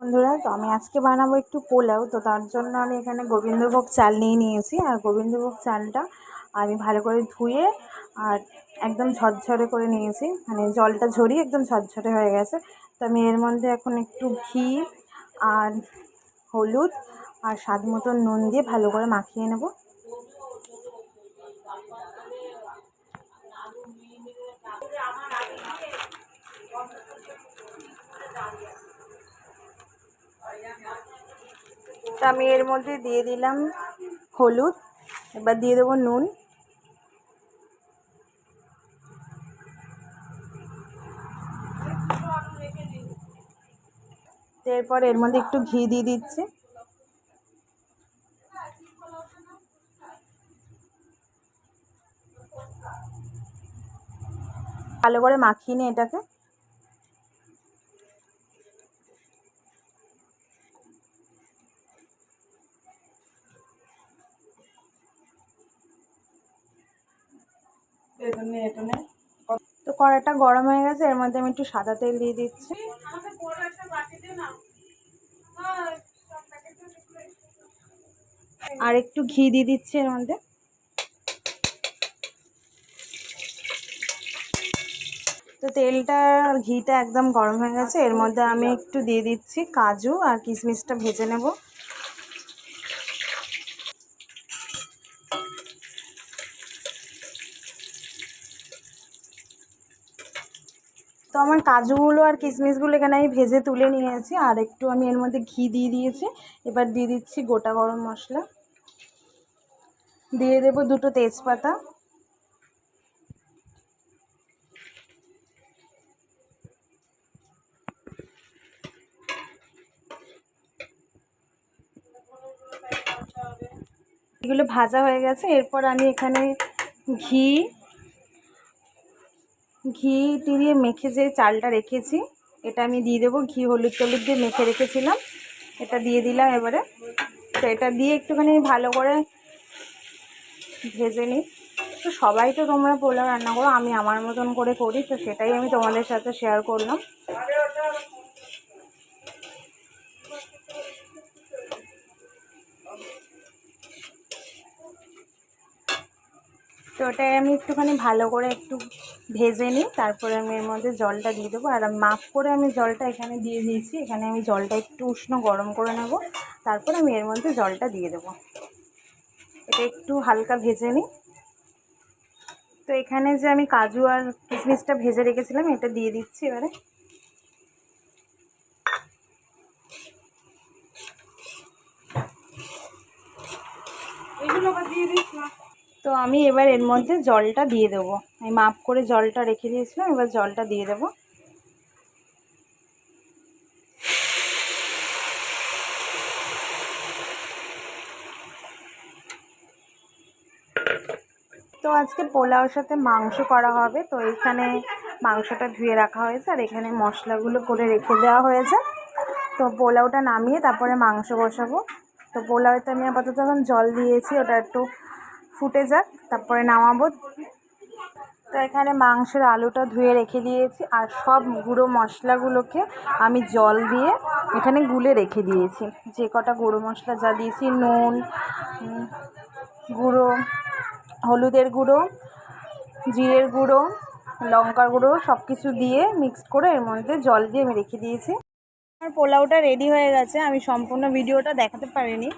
বন্ধুরা, তো আমি আজকে বানাবো একটু পোলাও। তো তার জন্য আমি এখানে গোবিন্দভোগ চাল নিয়েছি। আর গোবিন্দভোগ চালটা আমি ভালো করে ধুয়ে আর একদম ঝরঝরে করে নিয়েছি, মানে জলটা ঝরিয়ে একদম ঝরঝরে হয়ে গেছে। তো আমি এর মধ্যে এখন একটু ঘি আর হলুদ আর স্বাদ মতো নুন দিয়ে ভালো করে মাখিয়ে নেব। তো আমি এর মধ্যে দিয়ে দিলাম হলুদ, এবার দিয়ে দেবো নুন, এরপর এর মধ্যে একটু ঘি দিয়ে দিচ্ছি। ভালো করে মাখিয়ে নিই এটাকে। তো কড়াইটা গরম হয়ে গেছে, এর মধ্যে আমি একটু সাদা তেল দিয়ে দিচ্ছি। আর একটু ঘি দিয়ে দিচ্ছি এর মধ্যে। তো তেলটা আর ঘিটা একদম গরম হয়ে গেছে, এর মধ্যে আমি একটু দিয়ে দিচ্ছি কাজু আর কিশমিশটা ভেজে নেব। তো আমার কাজুগুলো আর কিশমিশগুলো এখানে আমি ভেজে তুলে নিয়েছি। আর একটু আমি এর মধ্যে ঘি দিয়ে দিয়েছি। এবার দিয়ে দিচ্ছি গোটা গরম মশলা, দিয়ে দেবো 2টো তেজপাতা, এগুলো ভাজা হয়ে গেছে। এরপর আমি এখানে ঘি দিয়ে মেখে যে চালটা রেখেছি এটা আমি দিয়ে দেবো। ঘি হলুদ টলুদ দিয়ে মেখে রেখেছিলাম, এটা দিয়ে দিলাম এবারে। তো এটা দিয়ে একটুখানি ভালো করে ভেজে নিই। তো সবাই তো তোমরা পোলাও রান্না করো, আমি আমার মতন করে করি, তো সেটাই আমি তোমাদের সাথে শেয়ার করলাম। তো ওটাই আমি একটুখানি ভালো করে একটু ভেজে নিই, তারপরে আমি এর মধ্যে জলটা দিয়ে দেবো। আর মাপ করে আমি জলটা এখানে দিয়ে দিয়েছি। এখানে আমি জলটা একটু উষ্ণ গরম করে নেব, তারপর আমি এর মধ্যে জলটা দিয়ে দেবো। এটা একটু হালকা ভেজে নিই। তো এখানে যে আমি কাজু আর কিশমিশটা ভেজে রেখেছিলাম এটা দিয়ে দিচ্ছি এবারে। তো আমি এবার এর মধ্যে জলটা দিয়ে দেবো। আমি মাপ করে জলটা রেখে দিয়েছিলাম, এবার জলটা দিয়ে দেবো। তো আজকে পোলাওর সাথে মাংস করা হবে। তো এখানে মাংসটা ধুয়ে রাখা হয়েছে আর এখানে মশলাগুলো করে রেখে দেওয়া হয়েছে। তো পোলাওটা নামিয়ে তারপরে মাংস বসাবো। তো পোলাওতে আমি আপাতত এখন জল দিয়েছি, ওটা একটু ফুটে যাক তারপরে নামাবো। তো এখানে মাংসের আলুটা ধুয়ে রেখে দিয়েছি আর সব গুঁড়ো মশলাগুলোকে আমি জল দিয়ে এখানে গুলে রেখে দিয়েছি। যে কটা গুঁড়ো মশলা যা দিয়েছি, নুন, গুঁড়ো হলুদের গুঁড়ো, জিরের গুঁড়ো, লঙ্কার গুঁড়ো সব কিছু দিয়ে মিক্সড করে এর মধ্যে জল দিয়ে আমি রেখে দিয়েছি। আমার পোলাওটা রেডি হয়ে গেছে, আমি সম্পূর্ণ ভিডিওটা দেখাতে পারিনি।